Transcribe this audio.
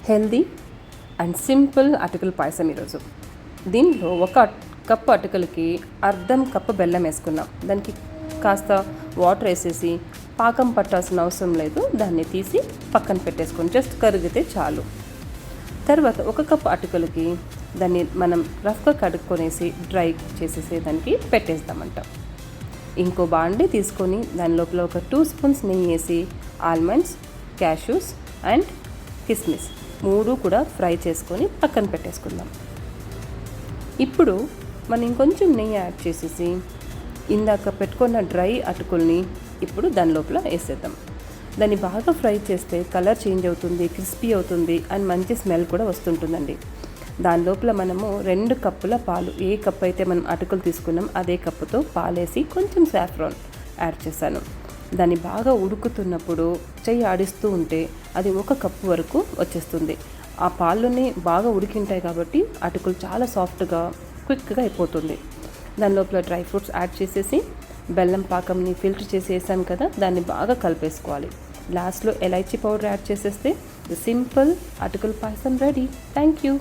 Healthy and simple అటుకుల పాయసం ఈరోజు. దీనిలో 1 కప్పు అటుకులకి అర్ధం కప్పు బెల్లం వేసుకున్నాం. దానికి కాస్త వాటర్ వేసేసి పాకం పట్టాల్సిన అవసరం లేదు. దాన్ని తీసి పక్కన పెట్టేసుకొని జస్ట్ కరిగితే చాలు. తర్వాత 1 కప్పు అటుకులకి దాన్ని మనం రఫ్గా కడుక్కొనేసి డ్రై చేసేసి దానికి పెట్టేద్దామంట. ఇంకో బాండి తీసుకొని దాని లోపల ఒక 2 స్పూన్స్ నెయ్యి వేసి ఆల్మండ్స్, క్యాష్యూస్ అండ్ కిస్మిస్ 3 కూడా ఫ్రై చేసుకొని పక్కన పెట్టేసుకుందాం. ఇప్పుడు మనం ఇంకొంచెం నెయ్యి యాడ్ చేసేసి ఇందాక పెట్టుకున్న డ్రై అటుకుల్ని ఇప్పుడు దాని లోపల వేసేద్దాం. దాన్ని బాగా ఫ్రై చేస్తే కలర్ చేంజ్ అవుతుంది, క్రిస్పీ అవుతుంది అండ్ మంచి స్మెల్ కూడా వస్తుంటుందండి. దాని లోపల మనము 2 కప్పుల పాలు, ఏ కప్పు అయితే మనం అటుకులు తీసుకున్నాం అదే కప్పుతో పాలేసి కొంచెం సాఫ్రాన్ యాడ్ చేశాను. దాన్ని బాగా ఉడుకుతున్నప్పుడు చెయ్యి ఆడిస్తూ ఉంటే అది 1 కప్పు వరకు వచ్చేస్తుంది. ఆ పాల్లోనే బాగా ఉడికింటాయి కాబట్టి అటుకులు చాలా సాఫ్ట్గా క్విక్గా అయిపోతుంది. దాని లోపల డ్రై ఫ్రూట్స్ యాడ్ చేసేసి బెల్లం పాకంని ఫిల్టర్ చేసి వేసాం కదా, దాన్ని బాగా కలిపేసుకోవాలి. లాస్ట్లో ఎలైచీ పౌడర్ యాడ్ చేసేస్తే ది సింపుల్ అటుకుల పాయసం రెడీ. Thank you.